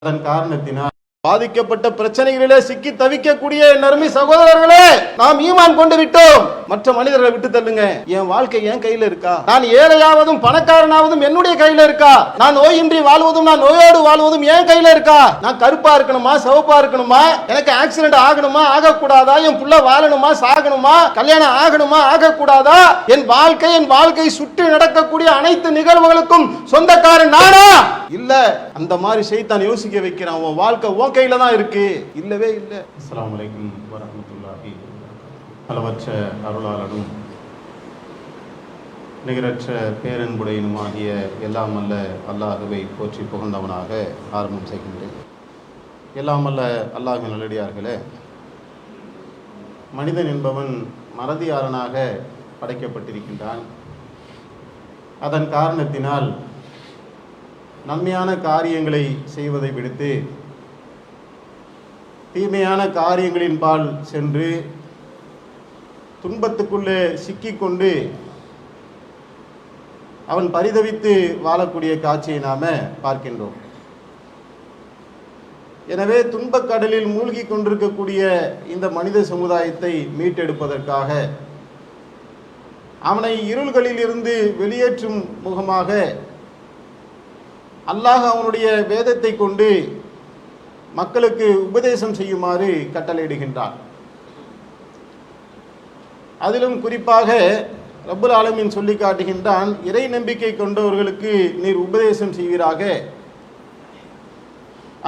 அதன் காரணத்தினால் பாதிக்கப்பட்ட பிரச்சனைகளிலே சிக்கி தவிக்கக்கூடிய நறுமை சகோதரர்களே, நாம் ஈமான் கொண்டு விட்டோம். மற்ற மனிதர்களை விட்டு தள்ளுங்க. என் வாழ்க்கை என் கையில இருக்கா? நான் ஏழையாவதும் பணக்காரனாவதும் என்னுடைய கையில இருக்கா? நான் நோயின்றி வாழ்வதும் நான் நோயோடு வாழ்வதும் என் கையில இருக்கா? நான் கருப்பா இருக்கணுமா சிவப்பா இருக்கணுமா? எனக்கு ஆக்சிடென்ட் ஆகணுமா ஆகக்கூடாதா? என் புள்ள வாழணுமா சாகணுமா? கல்யாணம் ஆகணுமா ஆகக்கூடாதா? என் வாழ்க்கை சுற்றி நடக்கக்கூடிய அனைத்து நிகழ்வுகளுக்கும் சொந்தக்காரன் நானா? இல்ல. அந்த மாதிரி ஷைத்தான் யோசிக்க வைக்கிறான். உன் வாழ்க்கை உன் கையில தான் இருக்கு. இல்லவே இல்லை. அஸ்ஸலாமு அலைக்கும் வரஹ்மத்துல்லாஹி. அளவற்ற அருளாளனும் நிகரற்ற பேரன்புடையனுமாகிய எல்லாம் அல்ல அல்லாஹுவை போற்றி புகழ்ந்தவனாக ஆரம்பம் செய்கின்றேன். எல்லாம் அல்ல அல்லாஹ்வின் நல்லடியார்களே, மனிதன் என்பவன் மறதியாளனாக படைக்கப்பட்டிருக்கின்றான். அதன் காரணத்தினால் நன்மையான காரியங்களை செய்வதை விடுத்து தீமையான காரியங்களின்பால் சென்று துன்பத்துக்குள்ளே சிக்கிக்கொண்டு அவன் பரிதவித்து வாழக்கூடிய காட்சியை நாம பார்க்கின்றோம். எனவே துன்பக்கடலில் மூழ்கி கொண்டிருக்கக்கூடிய இந்த மனித சமுதாயத்தை மீட்டெடுப்பதற்காக அவனை இருள்களில் இருந்து வெளியேற்றும் முகமாக அல்லாஹ் அவனுடைய வேதத்தை கொண்டு மக்களுக்கு உபதேசம் செய்யுமாறு கட்டளையிடுகின்றான். அதிலும் குறிப்பாக ரப்புல் ஆலமீன் சொல்லி காட்டுகின்றான், இறை நம்பிக்கை கொண்டவர்களுக்கு நீர் உபதேசம் செய்வீராக,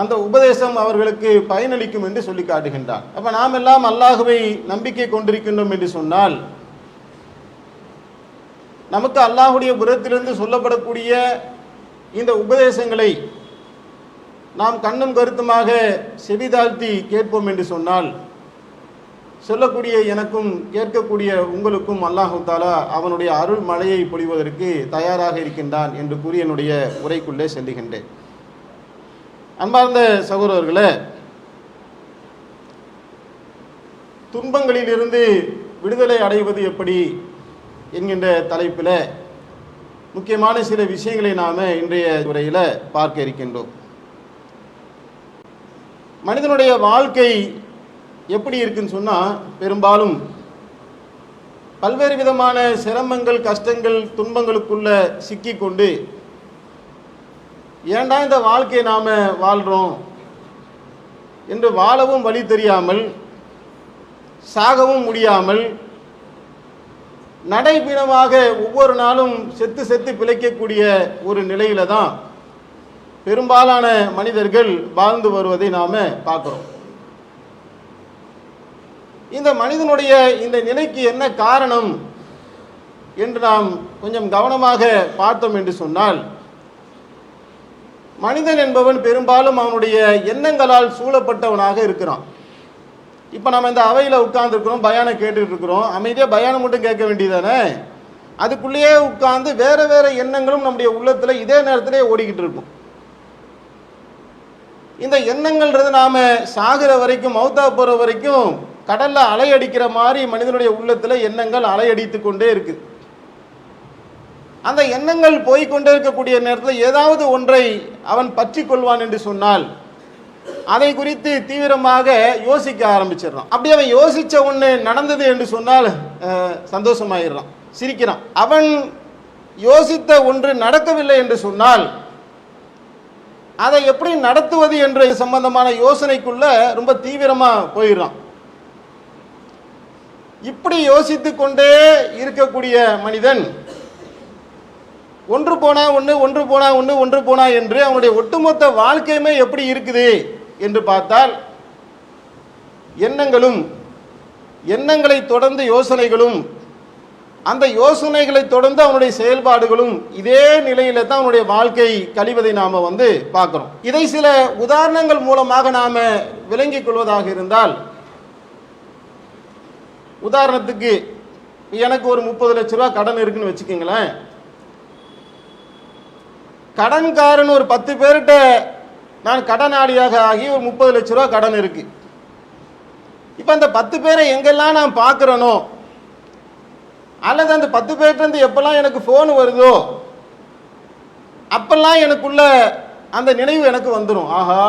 அந்த உபதேசம் அவர்களுக்கு பயனளிக்கும் என்று சொல்லி காட்டுகின்றான். அப்ப நாம் எல்லாம் அல்லாஹுவை நம்பிக்கை கொண்டிருக்கின்றோம் என்று சொன்னால் நமக்கு அல்லாஹுடைய புறத்திலிருந்து சொல்லப்படக்கூடிய இந்த உபதேசங்களை நாம் கண்ணும் கருத்துமாக செவிதாழ்த்தி கேட்போம் என்று சொன்னால் சொல்லக்கூடிய எனக்கும் கேட்கக்கூடிய உங்களுக்கும் அல்லாஹு தாலா அவனுடைய அருள் மழையை பொழிவதற்கு தயாராக இருக்கின்றான் என்று கூறி என்னுடைய உரைக்குள்ளே செல்லுகின்றேன். அன்பார்ந்த சகோதரர்களே, துன்பங்களிலிருந்து விடுதலை அடைவது எப்படி என்கின்ற தலைப்பில் முக்கியமான சில விஷயங்களை நாம இன்றைய உரையில் பார்க்க இருக்கின்றோம். மனிதனுடைய வாழ்க்கை எப்படி இருக்குன்னு சொன்னா, பெரும்பாலும் பல்வேறு விதமான சிரமங்கள் கஷ்டங்கள் துன்பங்களுக்குள்ள சிக்கி கொண்டு ஏண்டா இந்த வாழ்க்கையை நாம வாழ்றோம் என்று வாழவும் வழி தெரியாமல் சாகவும் முடியாமல் நடைபீனமாக ஒவ்வொரு நாளும் செத்து செத்து பிழைக்கக்கூடிய ஒரு நிலையில தான் பெரும்பாலான மனிதர்கள் வாழ்ந்து வருவதை நாம பார்க்கிறோம். இந்த மனிதனுடைய இந்த நிலைக்கு என்ன காரணம் என்று நாம் கொஞ்சம் கவனமாக பார்த்தோம் என்று சொன்னால், மனிதன் என்பவன் பெரும்பாலும் அவனுடைய எண்ணங்களால் சூழப்பட்டவனாக இருக்கிறான். இப்போ நம்ம இந்த அவையில் உட்கார்ந்துருக்கிறோம், பயானை கேட்டுட்டு இருக்கிறோம். அமைதியாக பயானம் மட்டும் கேட்க வேண்டியதானே? அதுக்குள்ளேயே உட்கார்ந்து வேற வேற எண்ணங்களும் நம்முடைய உள்ளத்தில் இதே நேரத்திலே ஓடிக்கிட்டு இருக்கும். இந்த எண்ணங்கள்ன்றது நாம சாகிற வரைக்கும் மௌத்தா போகிற வரைக்கும் கடல்ல அலையடிக்கிற மாதிரி மனிதனுடைய உள்ளத்தில் எண்ணங்கள் அலையடித்து கொண்டே இருக்கு. அந்த எண்ணங்கள் போய்கொண்டே இருக்கக்கூடிய நேரத்தில் ஏதாவது ஒன்றை அவன் பற்றி கொள்வான் என்று சொன்னால் அதை குறித்து தீவிரமாக யோசிக்க ஆரம்பிச்சிடறான். அப்படி அவன் யோசிச்ச ஒன்று நடந்தது என்று சொன்னால் சந்தோஷமாயிடுறான், சிரிக்கிறான். அவன் யோசித்த ஒன்று நடக்கவில்லை என்று சொன்னால் அதை எப்படி நடத்துவது என்ற சம்பந்தமான யோசனைக்குள்ள ரொம்ப தீவிரமா போயிடுறான். இப்படி யோசித்து கொண்டே இருக்கக்கூடிய மனிதன் ஒன்று போனா ஒன்று ஒன்று போனா ஒன்று ஒன்று போனா என்று அவனுடைய ஒட்டுமொத்த வாழ்க்கையுமே எப்படி இருக்குது என்று பார்த்தால் எண்ணங்களும் எண்ணங்களை தொடர்ந்து யோசனைகளும் அந்த யோசனைகளை தொடர்ந்து அவனுடைய செயல்பாடுகளும் இதே நிலையில தான் அவனுடைய வாழ்க்கை கழிவதை நாம பார்க்கிறோம். இதை சில உதாரணங்கள் மூலமாக நாம விளங்கிக் கொள்வதாக இருந்தால், உதாரணத்துக்கு எனக்கு ஒரு 30 லட்ச ரூபா கடன் இருக்குன்னு வச்சுக்கோங்களேன். கடன்காரன் ஒரு 10 பேர்கிட்ட நான் கடனாளியாக ஆகி ஒரு 30 லட்ச ரூபா கடன் இருக்கு. இப்ப அந்த 10 பேரை எங்கெல்லாம் நான் பார்க்கிறேனோ அல்லது அந்த 10 பேர்கிட்ட இருந்து எப்பெல்லாம் எனக்கு போன் வருதோ அப்பெல்லாம் எனக்குள்ள அந்த நினைவு எனக்கு வந்துடும். ஆஹா,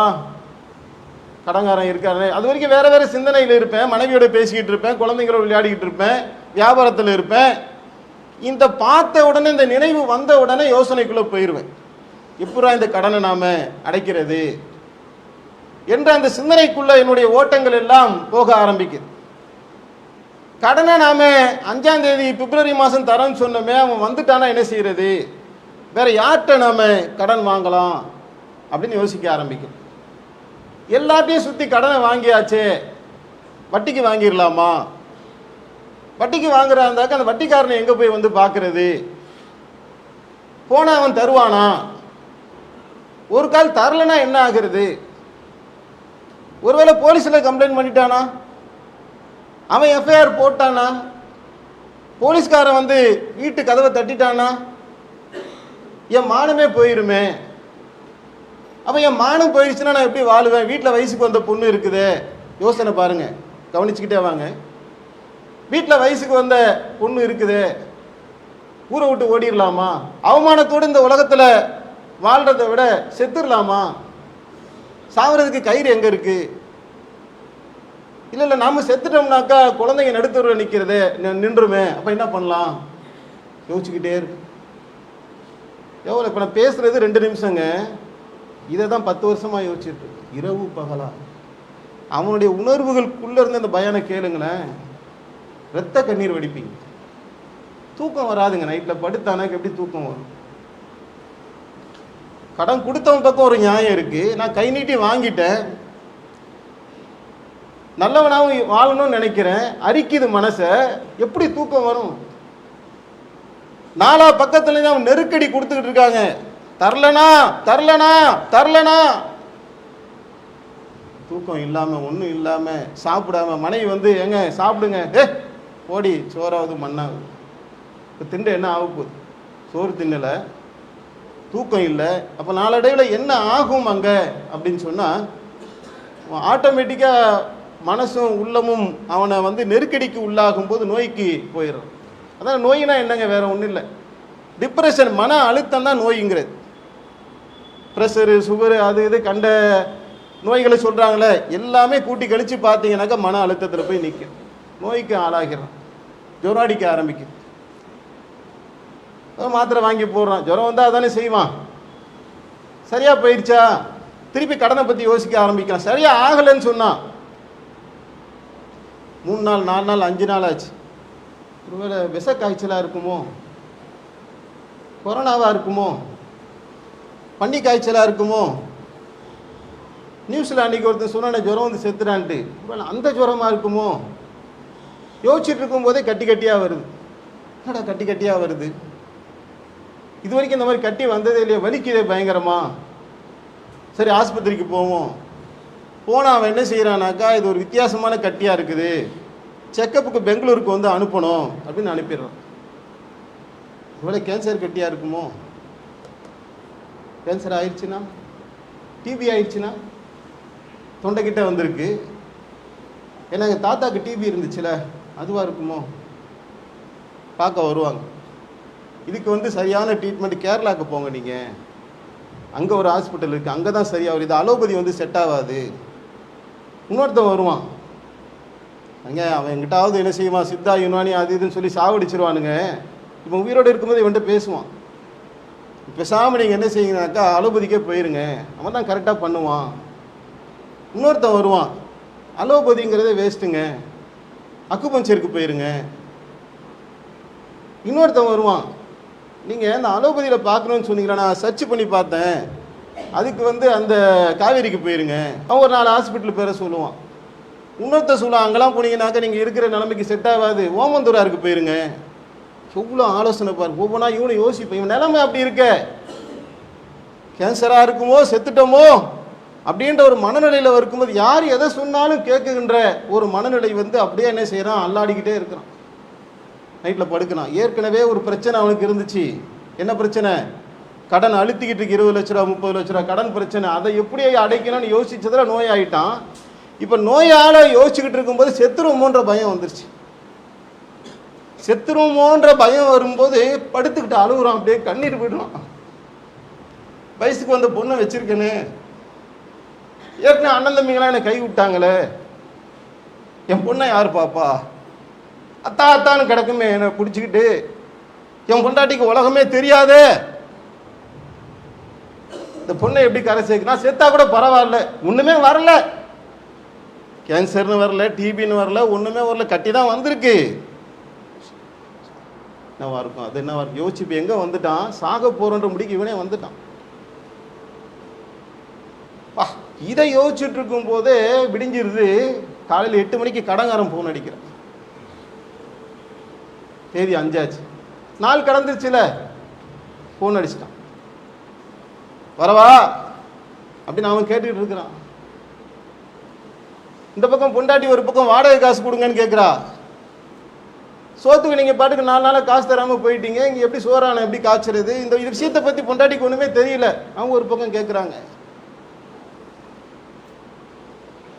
கடங்காரன் இருக்காரு. அது வரைக்கும் வேற வேற சிந்தனையில் இருப்பேன், மனைவியோட பேசிக்கிட்டு இருப்பேன், குழந்தைங்களோட விளையாடிக்கிட்டு இருப்பேன், வியாபாரத்தில் இருப்பேன். இந்த பார்த்த உடனே, இந்த நினைவு வந்த உடனே யோசனைக்குள்ள போயிடுவேன். எப்படா இந்த கடனை நாம அடைக்கிறது என்ற அந்த சிந்தனைக்குள்ள என்னுடைய ஓட்டங்கள் எல்லாம் போக ஆரம்பிக்குது. கடனை நாம 5ஆம் தேதி பிப்ரவரி மாதம் தரேன்னு சொன்னோமே, அவன் வந்துட்டானா என்ன செய்யறது, வேற யார்கிட்ட நாம கடன் வாங்கலாம் அப்படின்னு யோசிக்க ஆரம்பிக்கும். எல்லாத்தையும் சுற்றி கடனை வாங்கியாச்சே, வட்டிக்கு வாங்கிடலாமா, வட்டிக்கு வாங்குறா இருந்தாக்க அந்த வட்டிக்காரனை எங்கே போய் வந்து பார்க்கறது, போனால் அவன் தருவானா, ஒரு கால் தரலனா என்ன ஆகிறது, ஒருவேளை போலீஸில் கம்ப்ளைண்ட் பண்ணிட்டானா, அவன் எஃப்ஐஆர் போட்டானா, போலீஸ்காரன் வந்து வீட்டு கதவை தட்டிட்டானா, என் மானமே போயிருமே. அப்போ என் மானம் போயிடுச்சுன்னா நான் எப்படி வாழுவேன்? வீட்டில் வயசுக்கு வந்த பொண்ணு இருக்குது, யோசனை பாருங்க, கவனிச்சுக்கிட்டே வாங்க. வீட்டில் வயசுக்கு வந்த பொண்ணு இருக்குது, ஊரை விட்டு ஓடிடலாமா? அவமானத்தோடு இந்த உலகத்தில் வாழ்றதை விட செத்துடலாமா? சாவறதுக்கு கயிறு எங்கே இருக்கு? இல்லை நாம செத்துட்டோம்னாக்கா குழந்தைங்க நடுத்தூரில் நிற்கிறது நின்றுமே, அப்போ என்ன பண்ணலாம் யோசிச்சுக்கிட்டே இருக்கு. எவ்வளோ இப்போ நான் பேசுறது 2 நிமிஷங்க, இதை தான் 10 வருஷமாக யோசிச்சுட்டு இருக்கு, இரவு பகலா. அவனுடைய உணர்வுகளுக்குள்ள இருந்து அந்த பயானை கேளுங்களேன், ரத்த கண்ணீர் வடிப்பீங்க. தூக்கம் வராதுங்க, நைட்டில் படுத்தானாக்கு எப்படி தூக்கம் வரும்? கடன் கொடுத்தவன் பக்கம் ஒரு நியாயம் இருக்கு, நான் கை நீட்டி வாங்கிட்டேன், நல்லவனாகவும் வாழணும்னு நினைக்கிறேன், அரிக்குது மனசை, எப்படி தூக்கம் வரும்? 4 பக்கத்துல அவன் நெருக்கடி கொடுத்துக்கிட்டு இருக்காங்க, தரலனா தரலனா தரலனா. தூக்கம் இல்லாம ஒன்றும் இல்லாம சாப்பிடாம மனைவி வந்து எங்க சாப்பிடுங்க, ஓடி சோறாவது மண்ணாகுது. இப்போ திண்டு என்ன ஆக போகுது? சோறு தின்னல, தூக்கம் இல்லை. அப்போ நாளடைவில் என்ன ஆகும் அங்கே அப்படின்னு சொன்னால், ஆட்டோமேட்டிக்காக மனசும் உள்ளமும் அவனை வந்து நெருக்கடிக்கு உள்ளாகும் போது நோய்க்கு போயிடும். அதான் நோயினா என்னங்க, வேற ஒன்றும் இல்லை, டிப்ரெஷன், மன அழுத்தம் தான் நோய்ங்கிறது. ப்ரெஷரு, சுகரு, அது இது கண்ட நோய்களை சொல்கிறாங்களே, எல்லாமே கூட்டி கழித்து பார்த்தீங்கன்னாக்கா மன அழுத்தத்தில் போய் நிற்கும், நோய்க்கு ஆளாகிறான், ஜுரம் அடிக்க ஆரம்பிக்கும். மாத்திரை வாங்கி போடுறான், ஜுரம் வந்தால் அதானே செய்வான். சரியாக போயிடுச்சா, திருப்பி கடனை பற்றி யோசிக்க ஆரம்பிக்கலாம். சரியாக ஆகலைன்னு சொன்னான், 3 நாள் 4 நாள் 5 நாள் ஆச்சு. ஒருவேளை விஷ காய்ச்சலாக இருக்குமோ, கொரோனாவாக இருக்குமோ, பன்னி காய்ச்சலாக இருக்குமோ, நியூஸில் அன்றைக்கி ஒருத்தர் சொன்ன ஜுரம் வந்து செத்துறான்ட்டு, ஒருவேளை அந்த ஜுரமாக இருக்குமோ, யோசிச்சுட்டு இருக்கும்போதே கட்டி கட்டியாக வருது. என்னடா கட்டி கட்டியாக வருது, இது வரைக்கும் இந்த மாதிரி கட்டி வந்ததே இல்லையா, வலிக்குதே பயங்கரமா. சரி ஆஸ்பத்திரிக்கு போவோம். போனால் அவன் என்ன செய்கிறானாக்கா, இது ஒரு வித்தியாசமான கட்டியாக இருக்குது, செக்கப்புக்கு பெங்களூருக்கு வந்து அனுப்பணும் அப்படின்னு அனுப்பிடுறான். இவ்வளோ கேன்சர் கட்டியாக இருக்குமோ, கேன்சர் ஆயிடுச்சுன்னா, டிபி ஆயிடுச்சுன்னா, தொண்டைக்கிட்ட வந்திருக்கு, ஏன்னா எங்கள் தாத்தாக்கு டிபி இருந்துச்சுல, அதுவாக இருக்குமோ, பார்க்க வருவாங்க. இதுக்கு வந்து சரியான ட்ரீட்மெண்ட் கேரளாவுக்கு போங்க நீங்கள், அங்கே ஒரு ஹாஸ்பிட்டல் இருக்குது, அங்கே தான் சரியாக வருது, அலோபதி வந்து செட் ஆகாது. இன்னொருத்தன் வருவான், அங்கே அவன் எங்கிட்டாவது என்ன செய்வான், சித்தா யுனானி அது இதுன்னு சொல்லி சாவடிச்சிருவானுங்க. இப்போ உயிரோடு இருக்கும்போது இவன்ட்டு பேசுவான், பேசாமல் நீங்கள் என்ன செய்யுங்கனாக்கா அலோபதிக்கே போயிருங்க, அவன் தான் கரெக்டாக பண்ணுவான். இன்னொருத்தன் வருவான், அலோபதிங்கிறதே வேஸ்ட்டுங்க, அக்குபஞ்சருக்கு போயிருங்க. இன்னொருத்தன் வருவான், நீங்கள் அந்த அலோபதியில் பார்க்கணுன்னு சொன்னீங்களா, நான் சர்ச் பண்ணி பார்த்தேன், அதுக்கு வந்து அந்த காவேரிக்கு போயிருங்க. அவன் ஒரு 4 ஹாஸ்பிட்டல் பேரை சொல்லுவான். இன்னொருத்த சொல்லுவான், அங்கெல்லாம் போனீங்கன்னாக்கா நீங்கள் இருக்கிற நிலைமைக்கு செட் ஆகாது, ஓமந்தூராருக்கு போயிருங்க. எவ்வளோ ஆலோசனை பாரு, ஒவ்வொன்றா இவனு யோசிப்பேன், இவன் நிலைமை அப்படி இருக்க, கேன்சராக இருக்குமோ செத்துட்டோமோ அப்படின்ற ஒரு மனநிலையில் இருக்கும்போது யார் எதை சொன்னாலும் கேட்குகின்ற ஒரு மனநிலை வந்து அப்படியே என்ன செய்கிறான், அல்லாடிக்கிட்டே இருக்கிறான். நைட்டில் படுக்கிறான், ஏற்கனவே ஒரு பிரச்சனை அவனுக்கு இருந்துச்சு. என்ன பிரச்சனை? கடன் அழுத்திக்கிட்டு இருக்கு, 20 லட்ச ரூபா 30 லட்ச ரூபா கடன் பிரச்சனை. அதை எப்படி அடைக்கணும்னு யோசிச்சதில் நோயாயிட்டான். இப்போ நோயால் யோசிச்சுக்கிட்டு இருக்கும்போது செத்துருவோமோன்ற பயம் வந்துருச்சு. செத்துருவோமோன்ற பயம் வரும்போது படுத்துக்கிட்டு அழுகுறான், அப்படியே கண்ணீர் விடுறான். வயசுக்கு வந்த பொண்ணை வச்சிருக்கேன்னு, ஏற்கனவே அண்ணன் தம்பிங்களாம் என்னை கை விட்டாங்களே, என் பொண்ணை யார் பாப்பா? அத்தா அத்தான்னு கிடக்குமே என்னை பிடிச்சிக்கிட்டு, என் பொண்டாட்டிக்கு உலகமே தெரியாதே, இந்த பொண்ணை எப்படி கரை சேர்க்க? நான் செத்தா கூட பரவாயில்ல, ஒண்ணுமே வரல, கேன்சர்னு வரல, டிபின்னு வரல, ஒண்ணுமே வரல, கட்டி தான் வந்திருக்கு. என்னவா இருக்கும் அது? என்னவா இருக்கும் யோசிச்சு. இப்போ எங்க வந்துட்டான்? சாக போறன்ற முடிக்கு இவனே வந்துட்டான். இதை யோசிச்சுட்டு இருக்கும் போதே விடிஞ்சிருது. காலையில் 8 மணிக்கு கடங்காரன் போன் அடிக்கிறான். தேதி 5 ஆச்சு, நாள் கடந்துருச்சுல, போன் அடிச்சிட்டான். வரவா அப்படின்னு அவன் கேட்டுக்கிட்டு இருக்கிறான். இந்த பக்கம் பொண்டாட்டி ஒரு பக்கம் வாடகை காசு கொடுங்கன்னு கேட்குறா. சோத்துக்கு நீங்கள் பாட்டுக்கு 4 நாளாக காசு தராமல் போயிட்டீங்க, இங்கே எப்படி சோறான எப்படி காய்ச்சறது? இந்த விஷயத்தை பற்றி பொண்டாட்டிக்கு ஒன்றுமே தெரியல. அவங்க ஒரு பக்கம் கேட்குறாங்க.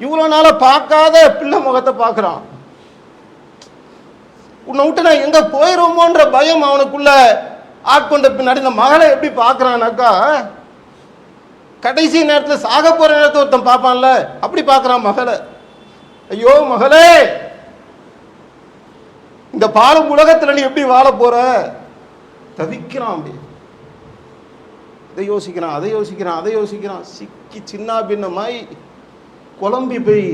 இவ்வளோ நாளாக பார்க்காத பிள்ளை முகத்தை பார்க்குறான். உன்னை விட்டு நான் எங்கே போயிடுவோமோன்ற பயம் அவனுக்குள்ள ஆட்கொண்ட பின்னாடி இந்த மகளை எப்படி பார்க்குறான்னாக்கா, கடைசி நேரத்தில் சாக போகிற நேரத்தை ஒருத்தன் பார்ப்பான்ல, அப்படி பார்க்குறான் மகளை. ஐயோ மகளே, இந்த பாலும் உலகத்தில் நீ எப்படி வாழ போற? தவிக்கிறான். அப்படி இதை யோசிக்கிறான், அதை யோசிக்கிறான், அதை யோசிக்கிறான். சிக்கி சின்ன பின்னமாய் குழம்பி போய்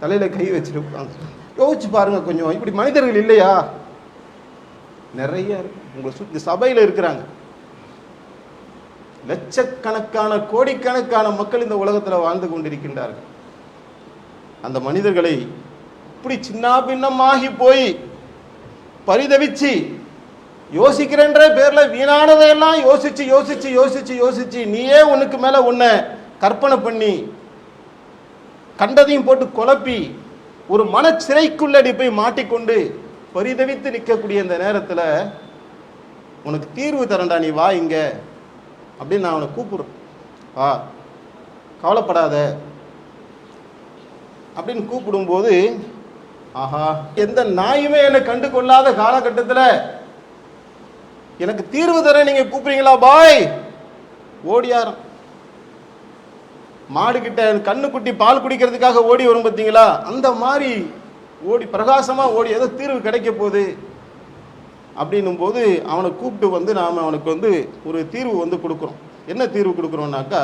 தலையில கை வச்சிருப்பாங்க. யோசிச்சு பாருங்க கொஞ்சம். இப்படி மனிதர்கள் இல்லையா? நிறைய இருக்கு. உங்களை சுத்தி சபையில் இருக்கிறாங்க. லட்சக்கணக்கான கோடிக்கணக்கான மக்கள் இந்த உலகத்தில் வாழ்ந்து கொண்டிருக்கின்றார்கள். அந்த மனிதர்களை இப்படி சின்ன பின்னமாகி போய் பரிதவிச்சு யோசிக்கிறேன்ற பேர்ல வீணானதையெல்லாம் யோசிச்சு யோசிச்சு யோசிச்சு யோசிச்சு நீயே உனக்கு மேல உன்னை கற்பனை பண்ணி கண்டதையும் போட்டு குழப்பி ஒரு மனச்சிறைக்குள்ளடி போய் மாட்டிக்கொண்டு பரிதவித்து நிற்கக்கூடிய இந்த நேரத்தில் உனக்கு தீர்வு தரண்டா, நீ வா இங்க அப்படின்னு நான் அவனை கூப்பிடுறேன். வா, கவலைப்படாத அப்படின்னு கூப்பிடும்போது, ஆஹா, எந்த நாயுமே என்னை கண்டு கொள்ளாத காலகட்டத்தில் எனக்கு தீர்வு தர நீங்க கூப்பிடுறீங்களா பாய்? ஓடியாரம். மாடு கிட்ட கண்ணுக்குட்டி பால் குடிக்கிறதுக்காக ஓடி வரும் பார்த்தீங்களா, அந்த மாதிரி ஓடி பிரகாசமா ஓடி ஏதோ தீர்வு கிடைக்க போகுது அப்படின்னும் போது அவனை கூப்பிட்டு வந்து நாம் அவனுக்கு வந்து ஒரு தீர்வு வந்து கொடுக்குறோம். என்ன தீர்வு கொடுக்குறோம்னாக்கா,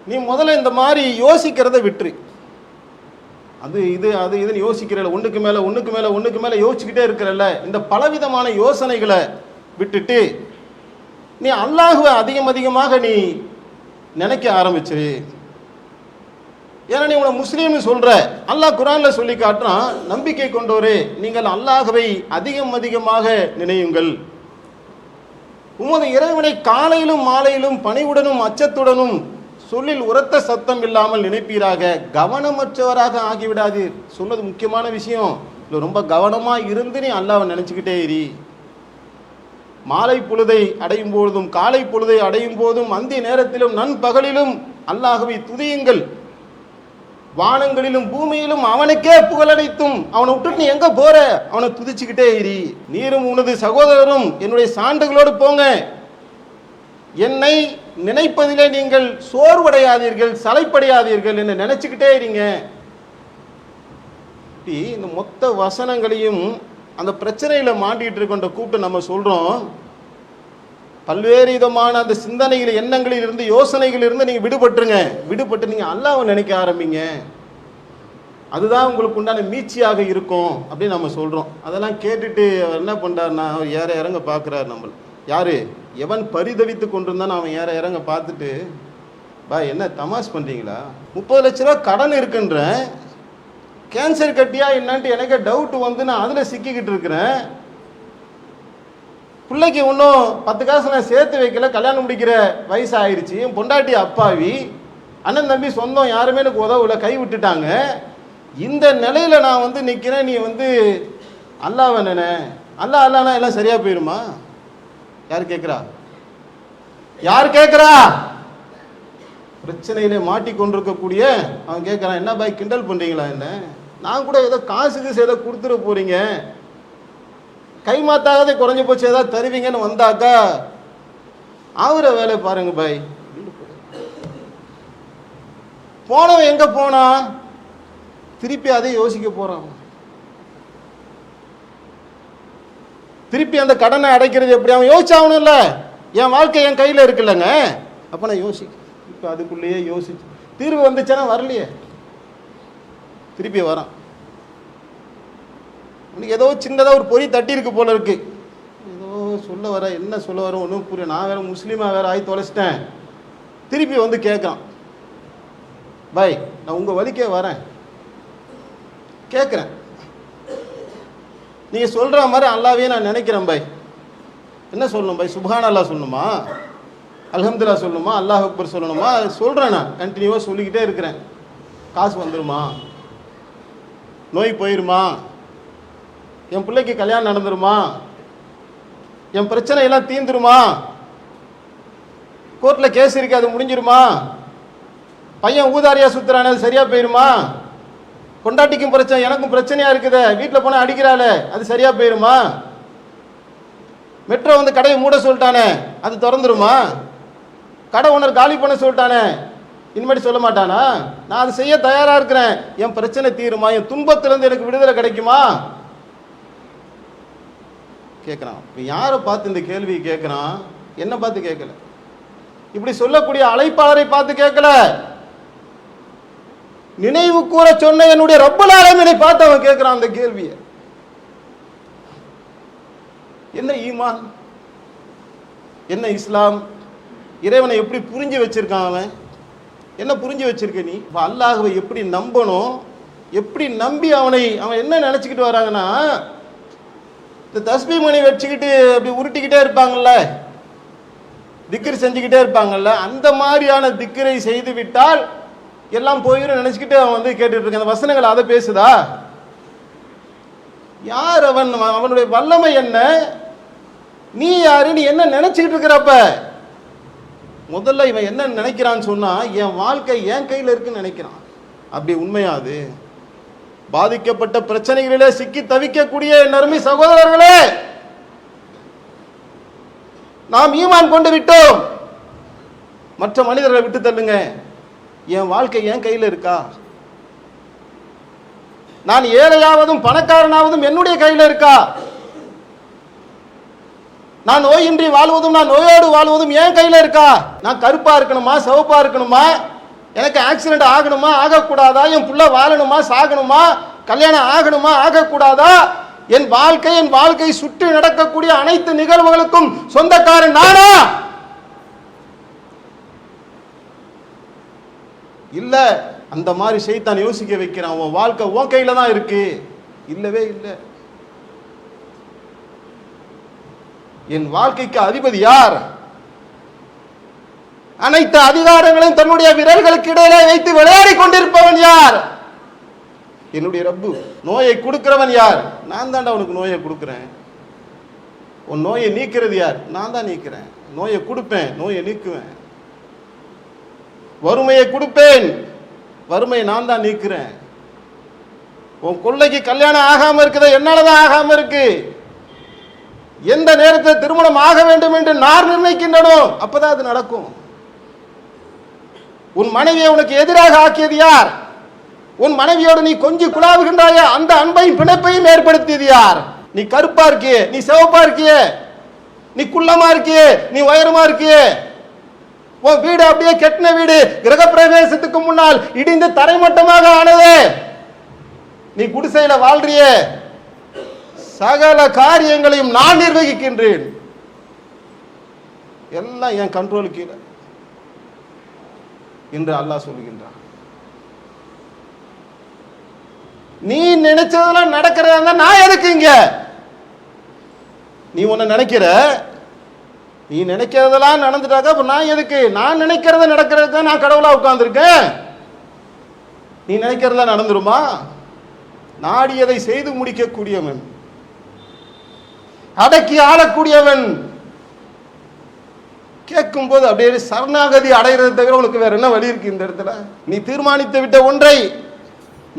நீ முதல்ல இந்த மாதிரி யோசிக்கிறத விட்டுரு. அது இது அது இதுன்னு யோசிக்கிறல, ஒன்றுக்கு மேலே ஒன்றுக்கு மேலே ஒன்றுக்கு மேலே யோசிச்சுக்கிட்டே இருக்கிறல்ல, இந்த பலவிதமான யோசனைகளை விட்டுட்டு நீ அல்லாஹ்வை அதிகமாக நீ நினைக்க ஆரம்பிச்சிரு. ஏன்னா நீ உன முஸ்லீம்னு சொல்ற. அல்லாஹ் குர்ஆன்ல சொல்லி காட்டுறான், நம்பிக்கை கொண்டோரே நீங்கள் அல்லாஹ்வை அதிகமாக நினையுங்கள். உமது இறைவனை காலையிலும் மாலையிலும் பணிவுடனும் அச்சத்துடனும் சொல்லில் உரத்த சத்தம் இல்லாமல் நினைப்பீராக, கவனமற்றவராக ஆகிவிடாதீர். சொன்னது முக்கியமான விஷயம். இல்லை, ரொம்ப கவனமா இருந்து நீ அல்லாஹ்வை நினைச்சுக்கிட்டே இரு. மாலை பொழுதை அடையும் போதும் காலை பொழுதை அடையும் போதும் அந்தி நேரத்திலும் நண்பகலிலும் அல்லாஹ்வை துதியுங்கள். வானங்களிலும் பூமியிலும் அவனுக்கே புகழடைத்தும். அவனை விட்டுட்டு நீ எங்க போற? அவனை துதிச்சுக்கிட்டே இரு. நீரும் உனது சகோதரரும் என்னுடைய சான்றுகளோடு போங்க. என்னை நினைப்பதிலே நீங்கள் சோர்வடையாதீர்கள், சலைப்படையாதீர்கள் என்று நினைச்சுக்கிட்டே இருங்க. இந்த மொத்த வசனங்களையும் அந்த பிரச்சனையில மாட்டிட்டு இருக்கின்ற கூப்பிட்டு நம்ம சொல்றோம், பல்வேறு விதமான அந்த சிந்தனைகள் எண்ணங்களில் இருந்து யோசனைகள் இருந்து நீங்க விடுபட்டுருங்க. விடுபட்டு நீங்க அல்லாஹ்வை நினைக்க ஆரம்பிங்க. அதுதான் உங்களுக்கு உண்டான மீட்சியாக இருக்கும் அப்படின்னு நம்ம சொல்றோம். அதெல்லாம் கேட்டுட்டு அவர் என்ன பண்றாருன்னா, அவர் ஏற இறங்க பார்க்குறாரு. நம்ம யாரு எவன் பரிதவித்து கொண்டிருந்தான் அவன் ஏற இறங்க பார்த்துட்டு, பா என்ன தமாஷ் பண்றீங்களா? 30 லட்ச ரூபா கடன் இருக்குன்ற, கேன்சர் கட்டியா என்னன்ட்டு எனக்கு டவுட் வந்து நான் அதில் சிக்கிக்கிட்டு இருக்கிறேன். பிள்ளைக்கு இன்னும் 10 காசு நான் சேர்த்து வைக்கல, கல்யாணம் முடிக்கிற வயசு ஆயிடுச்சு. என் பொண்டாட்டி அப்பாவி, அண்ணன் தம்பி சொந்தம் யாருமே எனக்கு உதவல, கை விட்டுட்டாங்க. இந்த நிலையில நான் வந்து நிற்கிறேன். நீ வந்து அல்லாஹ்வை நினை, அல்லாஹ்னா எல்லாம் சரியா போயிருமா? யார் கேட்குறா? யார் கேட்குறா? பிரச்சனையிலே மாட்டிக்கொண்டிருக்கக்கூடிய அவன் கேட்குறான், என்ன பாய் கிண்டல் பண்றீங்களா? என்ன நான் கூட ஏதோ காசுக்கு ஏதோ கொடுத்துட போறீங்க, கைமாத்தாகவே குறைஞ்ச போச்சு ஏதாவது தருவீங்கன்னு வந்தாக்கா ஆகுற வேலை பாருங்க பாய். போனவன் எங்க போனா? திருப்பி அதை யோசிக்க போறான். திருப்பி அந்த கடனை அடைக்கிறது எப்படி? அவன் யோசிச்சாகணும் இல்ல. என் வாழ்க்கை என் கையில இருக்குல்லங்க, அப்ப நான் யோசிக்க. இப்ப அதுக்குள்ளேயே யோசிச்சு தீர்வு வந்துச்சுன்னா வரலையே, திருப்பி வரான். ஏதோ சின்னதா ஒரு பொறி தட்டி இருக்கு போல இருக்கு. ஏதோ சொல்ல வர, என்ன சொல்ல வர ஒன்றும் புரிய. நான் வேற முஸ்லீமா வேற ஆகி தொலைச்சிட்டேன். திருப்பி வந்து கேட்கான், பாய் நான் உங்க வழிக்கே வரேன், கேட்குறேன், நீங்க சொல்ற மாதிரி அல்லாவே நான் நினைக்கிறேன் பாய். என்ன சொல்லணும் பாய்? சுப்ஹான் அல்லாஹ் சொல்லணுமா, அல்ஹம்துலில்லாஹ் சொல்லணுமா, அல்லாஹ் அக்பர் சொல்லணுமா? சொல்றேன், நான் கண்டினியூவா சொல்லிக்கிட்டே இருக்கிறேன். காசு வந்துருமா? நோய் போயிருமா? என் பிள்ளைக்கு கல்யாணம் நடந்துருமா? என் பிரச்சனை எல்லாம் தீந்துருமா? கோர்ட்ல கேஸ் இருக்கு, அது முடிஞ்சிருமா? பையன் ஊதாரியா சுத்துறானே, அது சரியா போயிருமா? கொண்டாட்டிக்கும் பிரச்சனை, எனக்கும் பிரச்சனையா இருக்குது, வீட்டில் போனா அடிக்கிறாள, அது சரியா போயிருமா? மெட்ரோ வந்து கடையை மூட சொல்லிட்டானே, அது திறந்துருமா? கடை ஓனர் காலி பண்ண சொல்லிட்டானே, இனிமேட்டு சொல்ல மாட்டானா? நான் அது செய்ய தயாரா இருக்கிறேன். என் பிரச்சனை தீருமா? என் துன்பத்திலிருந்து எனக்கு விடுதலை கிடைக்குமா? கேட்கிறான். இப்போ யாரை பார்த்து இந்த கேள்வியை கேட்கிறான்? என்ன பார்த்து கேட்கல, இப்படி சொல்லக்கூடிய அழைப்பாளரை பார்த்து கேட்கல, நினைவு கூற சொன்ன என்னுடைய ரப்பல் ஆலமீனை பார்த்து அவன் கேட்கிறான் அந்த கேள்வியை. என்ன ஈமான், என்ன இஸ்லாம், இறைவனை எப்படி புரிஞ்சு வச்சிருக்கான் அவன்? என்ன புரிஞ்சு வச்சிருக்க நீ? அல்லாஹ்வை எப்படி நம்பணும், எப்படி நம்பி அவன் என்ன நினைச்சுக்கிட்டு வராங்கன்னா, இந்த தஸ்பீ மணி வச்சுக்கிட்டு அப்படி உருட்டிக்கிட்டே இருப்பாங்கல்ல, திக்ர் செஞ்சுக்கிட்டே இருப்பாங்கல்ல, அந்த மாதிரியான திக்ரை செய்து விட்டால் எல்லாம் போயிடும் நினைச்சுக்கிட்டு அவன் வந்து கேட்டுட்டு இருக்க. அந்த வசனங்கள் அதை பேசுதா? யார் அவன்? அவனுடைய வல்லமை என்ன? நீ யாரு? நீ என்ன நினைச்சுக்கிட்டு இருக்கிறப்ப? முதல்ல இவன் என்ன நினைக்கிறான்னு சொன்னா, என் வாழ்க்கை என் கையில் இருக்குன்னு நினைக்கிறான். அப்படி உண்மையாது? பாதிக்கப்பட்ட பிரச்சனைகளிலே சிக்கி தவிக்கக்கூடிய நறுமை சகோதரர்களே, நாம் ஈமான் கொண்டு விட்டோம், மற்ற மனிதர்களை விட்டு தள்ளுங்க. என் வாழ்க்கை என் கையில் இருக்கா? நான் ஏழையாவதும் பணக்காரனாவதும் என்னுடைய கையில் இருக்கா? நான் நோயின்றி வாழ்வதும் நான் நோயோடு வாழ்வதும் என் கையில் இருக்கா? நான் கருப்பா இருக்கணுமா, சிவப்பா இருக்கணுமா, எனக்கு ஆக்சிடென்ட் ஆகணுமா, ஆகக்கூடாதா, என் புள்ள வாழணுமா, சாகணுமா, கல்யாணம் ஆகணுமா, ஆகக்கூடாதா, என் வாழ்க்கை சுற்றி நடக்கக்கூடிய அனைத்து நிகழ்வுகளுக்கும் சொந்தக்காரன் நானா? இல்ல. அந்த மாதிரி ஷைத்தான் யோசிக்க வைக்கிறான். உன் வாழ்க்கை உன் கையில தான் இருக்கு. இல்லவே இல்லை. என் வாழ்க்கைக்கு அதிபதி யார்? அனைத்து அதிகாரங்களையும் தன்னுடைய விரல்களுக்கு இடையிலே வைத்து விளையாடி கொண்டிருப்பவன் யார்? என்னுடைய ரப்பு. நோயை கொடுக்கிறவன் யார்? நான் தாண்டா உனக்கு நோயை கொடுக்கிறேன். உன் நோயை நீக்கிறது யார்? நான் தான் நீக்கிறேன். நோயை கொடுப்பேன், நோயை நீக்குவேன். வறுமையை கொடுப்பேன், வறுமையை நான் தான் நீக்கிறேன். உன் கொள்ளைக்கு கல்யாணம் ஆகாம இருக்குது, என்னாலதான் ஆகாம இருக்கு. எந்த நேரத்தில் திருமணம் ஆக வேண்டும் என்று நான் நிர்ணயிக்கின்றனோ அப்பதான் அது நடக்கும். உன் மனைவியை உனக்கு எதிராக ஆக்கியது யார்? உன் மனைவியோடு நீ கொஞ்சம் குழாவுகின்றாய அந்த அன்பையும் பிணைப்பையும் ஏற்படுத்தியது யார்? நீ கருப்பா இருக்கியே, நீ சிவப்பா இருக்கியே, நீ குள்ளமா இருக்கியே, நீ உயரமா இருக்கியே, உன் வீடு அப்படியே கெட்டின வீடு, கிரக பிரவேசத்துக்கு முன்னால் இடிந்து தரைமட்டமாக ஆனது, நீ குடிசையில வாழ்றியே, சகல காரியங்களையும் நான் நிர்வகிக்கின்றேன், எல்லாம் என் கண்ட்ரோல் கீழே என்று அல்லாஹ் சொல்லுகின்றான். நீ நினைச்சதெல்லாம் நடக்கிறதா நான் எதுக்கு இங்க? நீ உன்னை நினைக்கிற, நீ நினைக்கிறதெல்லாம் நடந்துட்டாக்க அப்ப நான் எதுக்கு? நான் நினைக்கிறத நடக்கிறதுக்கு நான் கடவுளா உட்கார்ந்துருக்கேன். நீ நினைக்கிறதெல்லாம் நடந்துருமா? நாடியதை செய்து முடிக்கக்கூடியவன், அடக்கி ஆளக்கூடியவன். கேட்கும் போது அப்படியே சரணாகதி அடைகிறத தவிர உனக்கு வேற என்ன வழி இருக்கு இந்த இடத்துல? நீ தீர்மானித்து விட்ட ஒன்றை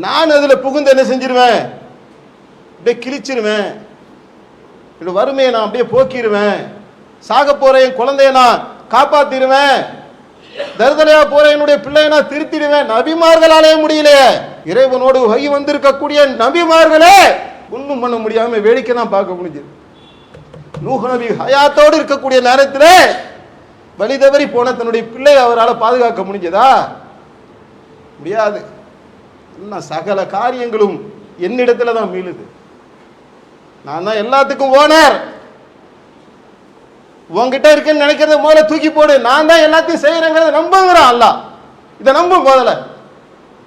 நான் அதுல புகுந்து என்ன செஞ்சிருவேன்? அப்படியே கிழிச்சிருவேன். வறுமையை நான் அப்படியே போக்கிடுவேன். சாக போற என் குழந்தைய நான் காப்பாத்திடுவேன், தருதலையா போற என்னுடைய பிள்ளையை நான் திருத்திடுவேன். நபிமார்களாலே முடியலையே, இறைவனோடு வகி வந்திருக்கக்கூடிய நபிமார்களே ஒன்றும் பண்ண முடியாம வேடிக்கை தான் பார்க்க முடிஞ்சது. நூஹ் நபி ஹயாத்தோடு இருக்கக்கூடிய நேரத்தில் வழி தவறி போன தன்னுடைய பிள்ளை அவரால் பாதுகாக்க முடிஞ்சதா? முடியாது. சகல காரியங்களும் என்னிடத்துல தான் மீளுது. நான் தான் எல்லாத்துக்கும் ஓனர். உங்ககிட்ட இருக்குன்னு நினைக்கிறத முதல்ல தூக்கி போடு, நான் தான் எல்லாத்தையும் செய்யறேங்கிறத நம்புங்கிறான் அல்லாஹ். இதை நம்பும் முதல்ல,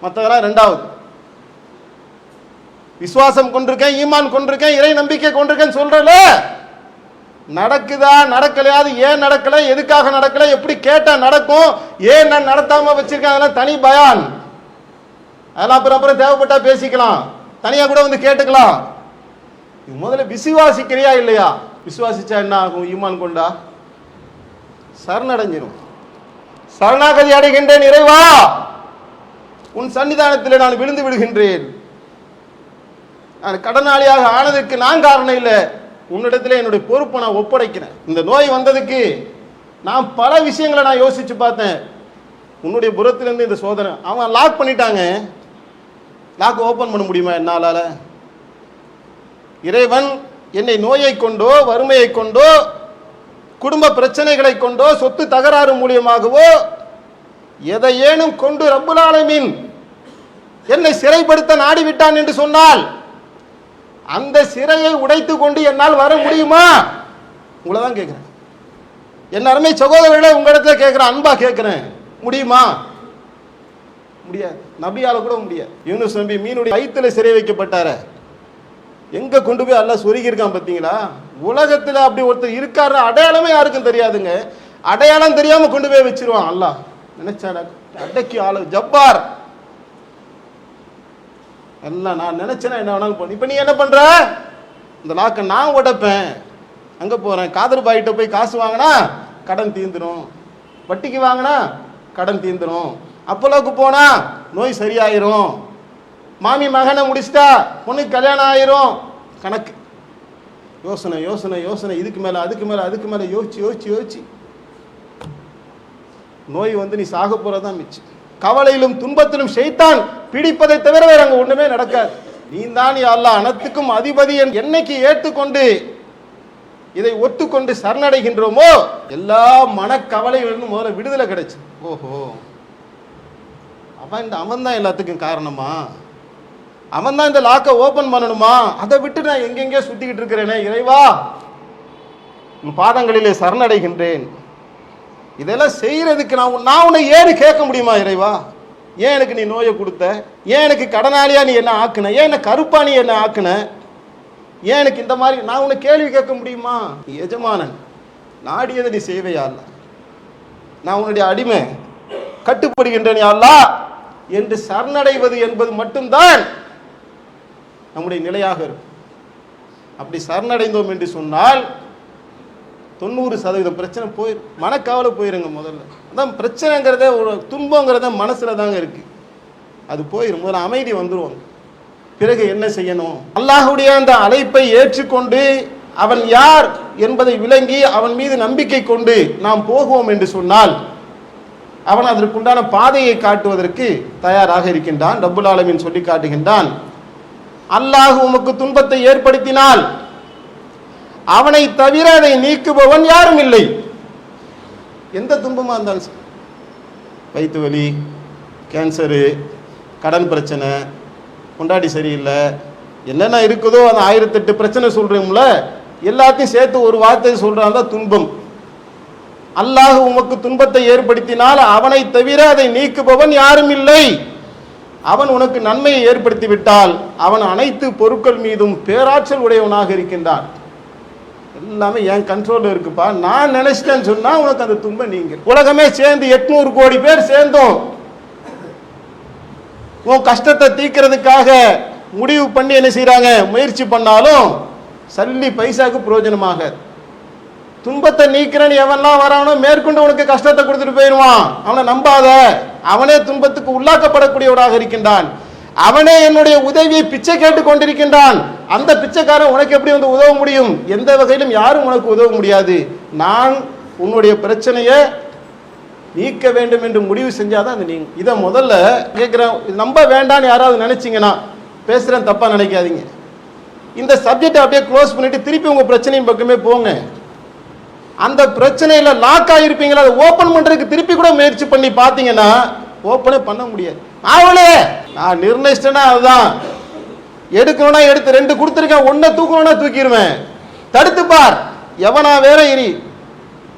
மற்றவெல்லாம் ரெண்டாவது. விசுவாசம் கொண்டிருக்கேன், ஈமான் கொண்டிருக்கேன், இறை நம்பிக்கை கொண்டிருக்கேன்னு சொல்றல, நடக்குதா நடக்கலையா, அது ஏன் நடக்கல, எதுக்காக நடக்கல, எப்படி கேட்டா நடக்கும், ஏன் நான் நடத்தாம வச்சிருக்கேன், அதெல்லாம் தனி பயான். அதெல்லாம் அப்புறம் தேவைப்பட்டா பேசிக்கலாம், தனியா கூட வந்து கேட்டுக்கலாம். முதல்ல விசுவாசிக்கிறியா இல்லையா? விசுவாசிச்சா என்ன ஆகும்? ஈமான் கொண்டா சரணடைஞ்சிரும். சரணாகதி அடைகின்றேன் இறைவா, உன் சன்னிதானத்தில் நான் விழுந்து விடுகின்றேன். நான் கடனாளியாக ஆனதற்கு நான் காரணம் இல்லை, உன்னிடத்துல என்னுடைய பொறுப்பை நான் ஒப்படைக்கிறேன். இந்த நோய் வந்ததுக்கு நான் பல விஷயங்களை நான் யோசிச்சு பார்த்தேன். உன்னுடைய புறத்திலிருந்து இந்த சோதனை, அவன் லாக் பண்ணிட்டாங்க, லாக் ஓபன் பண்ண முடியுமா என்னால? இறைவன் என்னை நோயை கொண்டோ, வறுமையை கொண்டோ, குடும்ப பிரச்சனைகளை கொண்டோ, சொத்து தகராறு மூலியமாகவோ எதையேனும் கொண்டு ரப்புல் ஆலமீன் என்னை சிறைப்படுத்த நாடிவிட்டான் என்று சொன்னால் அந்த சிறையை உடைத்து கொண்டு என்னால் வர முடியுமா? உங்களை தான் கேட்கிறேன். என் அருமை சகோதரர்களே, உங்களிடத்துல கேட்கிறேன், அன்பா கேட்கிறேன், முடியுமா? முடியாது. நபியால கூட முடியாது. யூனுஸ் நபி மீனுடைய வயிற்றுல சிறை வைக்கப்பட்டார, எங்க கொண்டு போய் அல்லாஹ் சொருகி இருக்கான் பார்த்தீங்களா? உலகத்துல அப்படி ஒருத்தர் இருக்காரு அடையாளமே யாருக்கும் தெரியாதுங்க. அடையாளம் தெரியாம கொண்டு போய் வச்சிருவான் அல்லாஹ். நினைச்சா அடக்கி ஆளு ஜப்பார் எல்லாம். நான் நினைச்சேன்னா என்ன வேணாலும் பண்ணு. இப்ப நீ என்ன பண்ற? இந்த லாக்கை நான் உடைப்பேன், அங்க போறேன், காதர் பாயிட்ட போய் காசு வாங்கினா கடன் தீந்துரும், வட்டிக்கு வாங்கினா கடன் தீந்துரும், அப்போலோக்கு போனா நோய் சரியாயிரும், மாமி மகனை முடிச்சிட்டா பொண்ணுக்கு கல்யாணம் ஆயிரும். கணக்கு, யோசனை யோசனை யோசனை, இதுக்கு மேல அதுக்கு மேல அதுக்கு மேல யோசிச்சு யோசிச்சு யோசிச்சு நோய் வந்து நீ சாக போறதான் மிச்சம். கவலையிலும் துன்பத்திலும் ஷைத்தான் பிடிப்பதை தவிர வேற அங்க ஒண்ணுமே நடக்காது. நீ தான் யா அல்லாஹ் அனைத்துக்கும் அதிபதி என்னைக்கு ஏற்றுக்கொண்டு இதை ஒத்துக்கொண்டு சரணடைகின்றோமோ எல்லா மனக்கவலைகளிலும் முதல்ல விடுதலை கிடைச்சு. ஓஹோ, அவன் தான் எல்லாத்துக்கும் காரணமா? அவன் தான் இந்த லாக்கை ஓபன் பண்ணணுமா? அதை விட்டு நான் எங்கெங்கே சுத்திக்கிட்டு இருக்கிறேனே, இறைவா உன் பாதங்களிலே சரணடைகின்றேன். இதெல்லாம் செய்யறதுக்கு நான் உன்னை ஏன்னு கேட்க முடியுமா? இறைவா, ஏன் எனக்கு நீ நோயை கொடுத்த? ஏன் எனக்கு கடனாளியா நீ என்ன ஆக்குன? ஏன் என்ன கருப்பா நீ என்ன ஆக்குன? ஏன் எனக்கு இந்த மாதிரி நான் உன்னை கேள்வி கேட்க முடியுமா? எஜமானன் நாடியதை நீ செய்வையா அல்ல, நான் உன்னுடைய அடிமை, கட்டுப்படுகின்றேன் அல்லா என்று சரணடைவது என்பது மட்டும்தான் நம்முடைய நிலையாக இருக்கும். அப்படி சரணடைந்தோம் என்று சொன்னால் 90% பிரச்சனை போயிடும், மனக்கவலை போயிருங்க. முதல்ல அதான் பிரச்சனைங்கிறத, ஒரு துன்பங்கிறத மனசுல தாங்க இருக்கு, அது போயிடும். முதல்ல அமைதி வந்துருவாங்க. பிறகு என்ன செய்யணும்? அல்லாஹ்வுடைய அந்த அழைப்பை ஏற்றுக்கொண்டு அவன் யார் என்பதை விளங்கி அவன் மீது நம்பிக்கை கொண்டு நாம் போகுவோம் என்று சொன்னால் அவன் அதற்குண்டான பாதையை காட்டுவதற்கு தயாராக இருக்கின்றான். ரப்புல் ஆலமீன் சொல்லி காட்டுகின்றான், அல்லாஹ் உமக்கு துன்பத்தை ஏற்படுத்தினால் அவனை தவிர அதை நீக்குபவன் யாரும் இல்லை. எந்த துன்பமா இருந்தாலும், வயிற்று வலி, கேன்சரு, கடன் பிரச்சனை, கொண்டாடி சரியில்லை, என்னென்ன இருக்குதோ அந்த 1008 பிரச்சனை சொல்றோம்ல, எல்லாத்தையும் சேர்த்து ஒரு வார்த்தை சொல்றான் தான் துன்பம். அல்லாஹ் உமக்கு துன்பத்தை ஏற்படுத்தினால் அவனை தவிர அதை நீக்குபவன் யாரும் இல்லை. அவன் உனக்கு நன்மையை ஏற்படுத்தி விட்டால் அவன் அனைத்து பொருட்கள் மீதும் பேராற்றல் உடையவனாக இருக்கின்றான். எல்லாமே என் கண்ட்ரோல் இருக்குப்பா, நான் நினைச்சிட்டேன்னு சொன்னா உனக்கு அந்த துன்பம் நீங்க. உலகமே சேர்ந்து 800 கோடி பேர் சேர்ந்தோம் உன் கஷ்டத்தை தீர்க்கிறதுக்காக முடிவு பண்ணி என்ன செய்யறாங்க, முயற்சி பண்ணாலும் சல்லி பைசாக்கு பிரயோஜனமாக. துன்பத்தை நீக்கிறன்னு எவன்லாம் வரானோ மேற்கொண்டு உனக்கு கஷ்டத்தை கொடுத்துட்டு போயிடுவான். அவனை நம்பாத, அவனே துன்பத்துக்கு உள்ளாக்கப்படக்கூடியவனாக இருக்கின்றான். அவனே என்னுடைய உதவியை பிச்சை கேட்டு கொண்டிருக்கின்றான். அந்த பிச்சைக்காரன் உனக்கு எப்படி வந்து உதவ முடியும்? எந்த வகையிலும் யாரும் உனக்கு உதவ முடியாது. நான் உன்னுடைய பிரச்சனையை நீக்க வேண்டும் என்று முடிவு செஞ்சாதான் அது நீங்க. இதை முதல்ல கேட்குறேன், நம்ப வேண்டான்னு யாராவது நினைச்சிங்கன்னா பேசுகிறேன், தப்பாக நினைக்காதீங்க. இந்த சப்ஜெக்டை அப்படியே க்ளோஸ் பண்ணிட்டு திருப்பி உங்கள் பிரச்சனையின் பக்கமே போங்க. அந்த பிரச்சனையில் லாக் ஆகிருப்பீங்களா, அதை ஓப்பன் பண்ணுறதுக்கு திருப்பி கூட முயற்சி பண்ணி பார்த்தீங்கன்னா ஓப்பனே பண்ண முடியாது. அவளே நான் நிர்ணயிச்சிட்டேன்னா அதுதான், எடுக்கணும்னா எடுத்து 2 கொடுத்துருக்கேன், 1 தூக்கணும்னா தூக்கிடுவேன். தடுத்து பார், எவனா வேற எரி,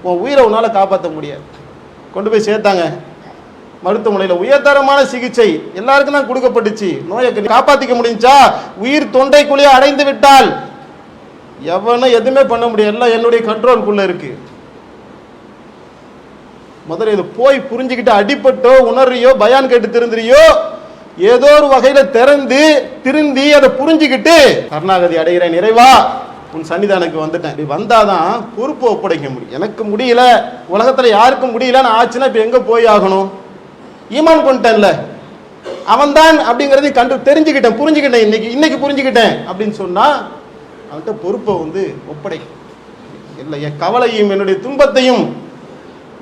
உன் உயிரை உன்னால் காப்பாற்ற முடியாது. கொண்டு போய் சேர்த்தாங்க மருத்துவமனையில். உயர்தரமான சிகிச்சை எல்லாருக்கும் தான் கொடுக்கப்பட்டுச்சு. நோயை காப்பாற்றிக்க முடிஞ்சா, உயிர் தொண்டைக்குள்ளேயே அடைந்து விட்டால் எவனும் எதுவுமே பண்ண முடியாது, எல்லாம் என்னுடைய கண்ட்ரோலுக்குள்ள இருக்கு. முதல்ல இது போய் புரிஞ்சுக்கிட்டு, அடிப்பட்டோ உணர்றியோ பயான் கேட்டு திருந்துறியோ, ஏதோ ஒரு வகையில திறந்து திருந்தி அதை புரிஞ்சுக்கிட்டு கருணாகதி அடைகிறேன் இறைவா உன் சன்னிதானுக்கு வந்துட்டேன். இப்படி வந்தாதான் பொறுப்பை ஒப்படைக்க முடியும். எனக்கு முடியல, உலகத்துல யாருக்கும் முடியலன்னு ஆச்சுன்னா இப்ப எங்க போய் ஆகணும்? ஈமான் கொண்டேன்ல, அவன்தான் அப்படிங்கறதை கண்டு தெரிஞ்சுக்கிட்டேன், புரிஞ்சுக்கிட்டேன், இன்னைக்கு புரிஞ்சுக்கிட்டேன் அப்படின்னு சொன்னா அவன்கிட்ட பொறுப்பை ஒப்படைக்கும். இல்லை, என் கவலையும் என்னுடைய துன்பத்தையும்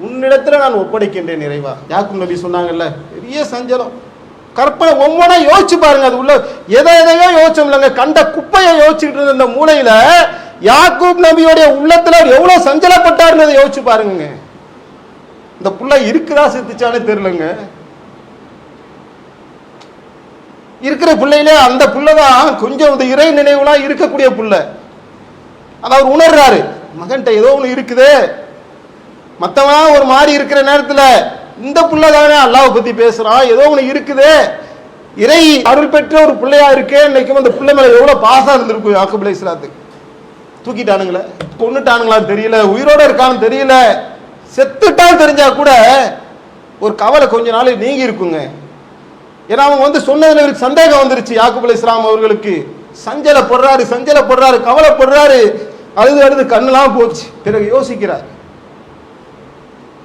உன்னிடத்துல நான் ஒப்படைக்கின்றேன் இறைவா. யாக்கூப் நபி சொன்னாங்கல்ல, பெரிய சஞ்சலம், கற்பனை ஒவ்வொன்றா யோசிச்சு பாருங்க. அது உள்ள எதையோ யோசிச்சோம் இல்லைங்க, கண்ட குப்பையை யோசிச்சுட்டு இருந்த இந்த மூலையில யாக்கூப் நபியோடைய உள்ளத்துல எவ்வளவு சஞ்சலப்பட்டாருன்னு யோசிச்சு பாருங்க. இந்த புள்ள இருக்குதா செத்துச்சானே தெரியலங்க. இருக்கிற பிள்ளையிலே அந்த புள்ளதான் கொஞ்சம் இந்த இறை நினைவுலாம் இருக்கக்கூடிய புள்ள. அதாவது உணர்றாரு, மகன்கிட்ட ஏதோ ஒன்று இருக்குது, மற்றவன் ஒரு மாதிரி இருக்கிற நேரத்தில் இந்த புள்ள தானே அல்லாஹ்வை பத்தி பேசுறான், ஏதோ ஒன்று இருக்குது, இறை அருள் பெற்ற ஒரு பிள்ளையா இருக்கு. இன்னைக்கு அந்த பிள்ளை மேல எவ்வளவு பாசம் இருந்திருக்கும் யாக்கூப் அலைஹிஸ்ஸலாத்துக்கு. தூக்கிட்டானுங்களே, கொன்னுட்டானுங்களான்னு தெரியல, உயிரோட இருக்கான்னு தெரியல, செத்துட்டான்னு தெரிஞ்சா கூட ஒரு கவலை கொஞ்ச நாள் நீங்கி இருக்குங்க. ஏன்னா அவங்க சொன்னதுல இவருக்கு சந்தேகம் வந்துருச்சு. யாக்கூப் அலைஹிஸ்ஸலாம் அவர்களுக்கு சஞ்சலப்படுறாரு, கவலைப்படுறாரு, அழுது கண்ணெல்லாம் போச்சு. பிறகு யோசிக்கிறார்,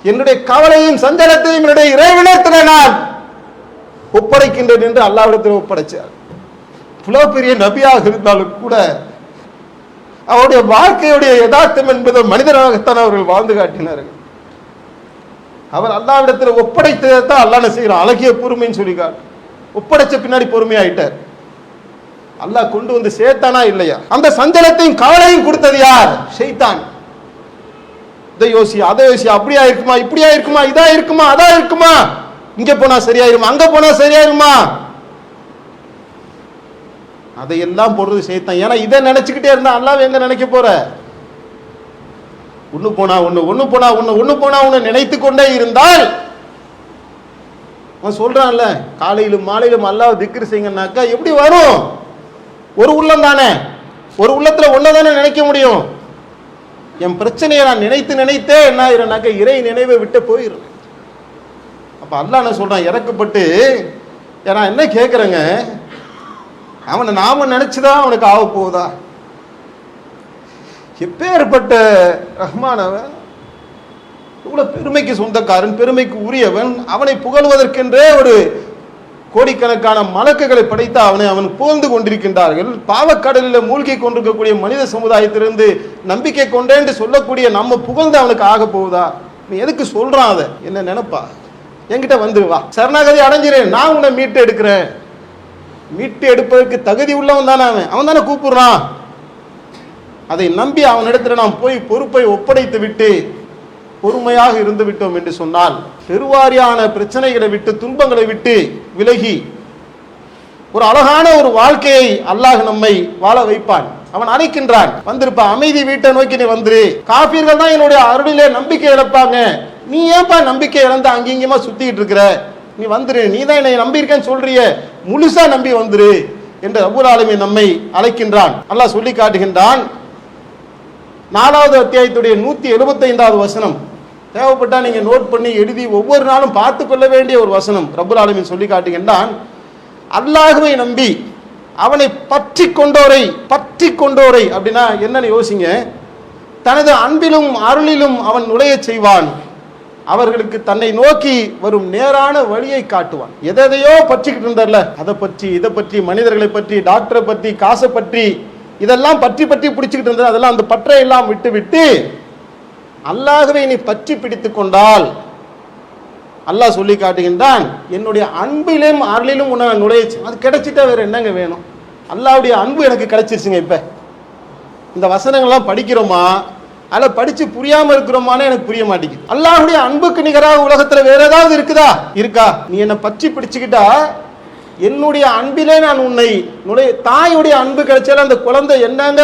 என்னுடைய கவலையும் சஞ்சலத்தையும் என்னுடைய இறைவனிடத்தில் நான் ஒப்படைக்கின்றேன் என்று அல்லாஹ்விடத்தில் ஒப்படைச்சார். இவ்வளவு பெரிய நபியாக இருந்தாலும் கூட அவருடைய வாழ்க்கையுடைய யதார்த்தம் என்பதை மனிதனாகத்தான் அவர்கள் வாழ்ந்து காட்டினார்கள். அவர் அல்லாஹ்விடத்தில் ஒப்படைத்ததான் அல்லாஹ் என்ன செய்யறான், அழகிய பொறுமைன்னு சொல்லி காட்டு. ஒப்படைச்ச பின்னாடி பொறுமையாயிட்டார். அல்லாஹ் கொண்டு வந்து சேர்த்தானா இல்லையா? அந்த சஞ்சலத்தையும் கவலையும் கொடுத்தது யார்? ஷைத்தான். இதை யோசி, அதை யோசி, அப்படியா இருக்குமா, இப்படியா இருக்குமா, இதா இருக்குமா, அதா இருக்குமா, இங்க போனா சரியாயிருமா, அங்க போனா சரியாயிருமா, அதையெல்லாம் போடுறது ஷைத்தான். ஏன்னா இதை நினைச்சுக்கிட்டே இருந்தா அல்லாஹ் எங்க நினைக்க போற? ஒண்ணு போனா ஒண்ணு நினைத்து கொண்டே இருந்தால், அவன் சொல்றான்ல காலையிலும் மாலையிலும் அல்லாஹ் திக்ர் செய்யுங்கன்னாக்கா எப்படி வரும்? ஒரு உள்ளம் தானே, ஒரு உள்ளத்துல ஒன்னதானே நினைக்க முடியும். என் பிரச்சனையை நான் நினைத்தே என்ன ஆயிரனாக்க இறை நினைவை விட்டு போயிடும். அப்ப அல்லாஹ் என்ன சொல்றான், இறக்கப்பட்டு நான் என்ன கேட்கிறேங்க, அவனை நாம நினைச்சுதான் அவனுக்கு ஆக போகுதா? எப்பேற்பட்ட ரஹ்மான் அவன், இவ்வளவு பெருமைக்கு சொந்தக்காரன், பெருமைக்கு உரியவன், அவனை புகழ்வதற்கென்றே ஒரு கோடிக்கணக்கான மலக்குகளை படைத்த அவன் புகழ்ந்து கொண்டிருக்கின்றார்கள். பாவக்கடலில் மூழ்கி கொண்டிருக்கக்கூடிய மனித சமுதாயத்திலிருந்து நம்பிக்கை கொண்டேன்னு சொல்லக்கூடிய நம்ம புகழ்ந்து அவனுக்கு ஆக போகுதா? நீ எதுக்கு சொல்றான்? அதை என்ன நினைப்பா? என்கிட்ட வந்துருவா, சரணாகதி அடைஞ்சிரேன், நான் உன்னை மீட்டு எடுக்கிறேன். மீட்டு எடுப்பதற்கு தகுதி உள்ளவன் தானே அவன் தானே கூப்பிடுறான். அதை நம்பி அவனிடத்துல நாம் போய் பொறுப்பை ஒப்படைத்து விட்டு பொறுமையாக இருந்து விட்டோம் என்று சொன்னால், பெருவாரியான பிரச்சனைகளை விட்டு, துன்பங்களை விட்டு விலகி ஒரு அழகான ஒரு வாழ்க்கையை அல்லாஹ் நம்மை வாழ வைப்பான். அவன் அழைக்கின்றான், வந்திருப்பா, அமைதி வீட்டை நோக்கி நீ வந்துரு. காபீர்கள் தான் என்னுடைய அருளிலே நம்பிக்கை இழப்பாங்க, நீ ஏன்பா நம்பிக்கை இழந்து அங்கிங்கமா சுத்திட்டு இருக்கிற? நீ வந்துரு, நீ தான் என்னை நம்பி இருக்கேன்னு சொல்றிய, முழுசா நம்பி வந்துரு என்று ரப்பல் ஆலமீன் நம்மை அழைக்கின்றான். அல்லாஹ் சொல்லி காட்டுகின்றான். 4வது அத்தியாயத்துடைய 175வது வசனம். தேவைப்பட்டா நீங்க நோட் பண்ணி எழுதி ஒவ்வொரு நாளும் பார்த்து கொள்ள வேண்டிய ஒரு வசனம். ரப்பல் ஆலமீன் சொல்லி காட்டுகின்றான், அல்லாஹ்வை நம்பி அவனை பற்றி கொண்டோரை அப்படின்னா என்னன்னு யோசிங்க. தனது அன்பிலும் அருளிலும் அவன் நுழைய செய்வான், அவர்களுக்கு தன்னை நோக்கி வரும் நேரான வழியை காட்டுவான். எதையோ பற்றிக்கிட்டு இருந்தார்ல, அதை பற்றி இதை பற்றி, மனிதர்களை பற்றி, டாக்டரை பற்றி, காசை பற்றி, இதெல்லாம் பற்றி பிடிச்சுக்கிட்டு இருந்தார். அதெல்லாம் அந்த பற்றை எல்லாம் விட்டு அல்லாஹ்வை நீ பற்றி பிடித்து கொண்டால் அல்லாஹ் சொல்லி காட்டுகின்றான், என்னுடைய அன்பிலும் அருளிலும் உன்னை நுழைய. அது கிடைச்சிட்டா வேற என்னங்க வேணும்? அல்லாஹ்வுடைய அன்பு எனக்கு கிடைச்சிருச்சுங்க. இப்ப இந்த வசனங்கள்லாம் படிக்கிறோமா, அதில் படிச்சு புரியாம இருக்கிறோமான்னு எனக்கு புரிய மாட்டேங்குது. அல்லாஹ்வுடைய அன்புக்கு நிகராக உலகத்துல வேற ஏதாவது இருக்குதா? இருக்கா? நீ என்னை பற்றி பிடிச்சுக்கிட்டா என்னுடைய அன்பிலே நான் உன்னை நுழைய. தாயுடைய அன்பு கிடைச்சாலும் அந்த குழந்தை என்னங்க,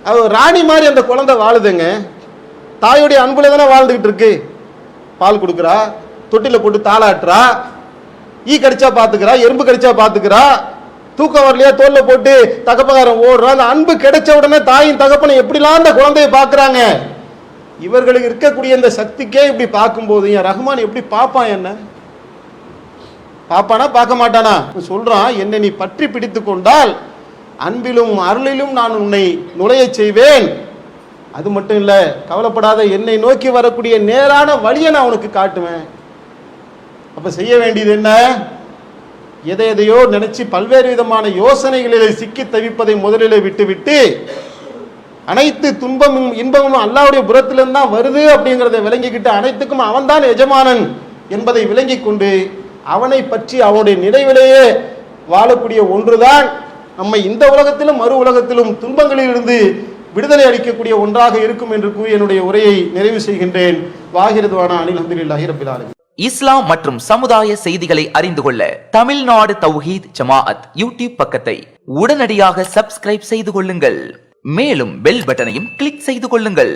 அது ராணி மாதிரி அந்த குழந்தை வாழுதுங்க. தாயுடைய அன்புல தானே வாழ்ந்துகிட்டு இருக்கு. பால் கொடுக்குறா, தொட்டில போட்டு தாளாட்டுறா, ஈ கடிச்சா பாத்துக்கிறா, எறும்பு கடிச்சா பாத்துக்கிறா, தூக்கம் வரலையா தோல்ல போட்டு தகப்பகாரம் ஓடுறா. அந்த அன்பு கிடைச்ச உடனே தாயின் தகப்பனை எப்படிலாம் அந்த குழந்தைய பாக்குறாங்க. இவர்களுக்கு இருக்கக்கூடிய இந்த சக்திக்கே இப்படி பார்க்கும்போது என் ரஹ்மான் எப்படி பார்ப்பான்? என்ன பாப்பானா பார்க்க மாட்டானா? சொல்றான், என்னை நீ பற்றி பிடித்து கொண்டால் அன்பிலும் அருளிலும் நான் உன்னை நுழைய செய்வேன். அது மட்டும் இல்ல, கவலைப்படாத, என்னை நோக்கி வரக்கூடிய நேரான வழியை நான் உனக்கு காட்டுவேன். அப்ப செய்ய வேண்டியது என்ன? எதையோ நினைச்சு பல்வேறு விதமான யோசனைகளிலே சிக்கி தவிப்பதை முதலிலே விட்டுவிட்டு, அனைத்து துன்பமும் இன்பமும் அல்லாஹ்வுடைய புறத்திலிருந்து தான் வருது அப்படிங்கிறத விளங்கிக்கிட்டு, அனைத்துக்கும் அவன்தான் எஜமானன் என்பதை விளங்கி கொண்டு அவனை பற்றி அவனுடைய நினைவிலேயே வாழக்கூடிய ஒன்றுதான் நம்மை இந்த உலகத்திலும் மறு உலகத்திலும் துன்பங்களிலிருந்து விடுதலை அளிக்கக்கூடிய ஒன்றாக இருக்கும் என்று கூறி என்னுடைய உரையை நிறைவு செய்கின்றேன். வாஹிரதுவானா அனில் அல்ஹம்துலில்லாஹி ரப்பில் ஆலமீன். இஸ்லாம் மற்றும் சமுதாய செய்திகளை அறிந்து கொள்ள தமிழ்நாடு தௌஹீத் ஜமாஅத் யூடியூப் பக்கத்தை உடனடியாக சப்ஸ்கிரைப் செய்து கொள்ளுங்கள். மேலும் பெல் பட்டனையும் கிளிக் செய்து கொள்ளுங்கள்.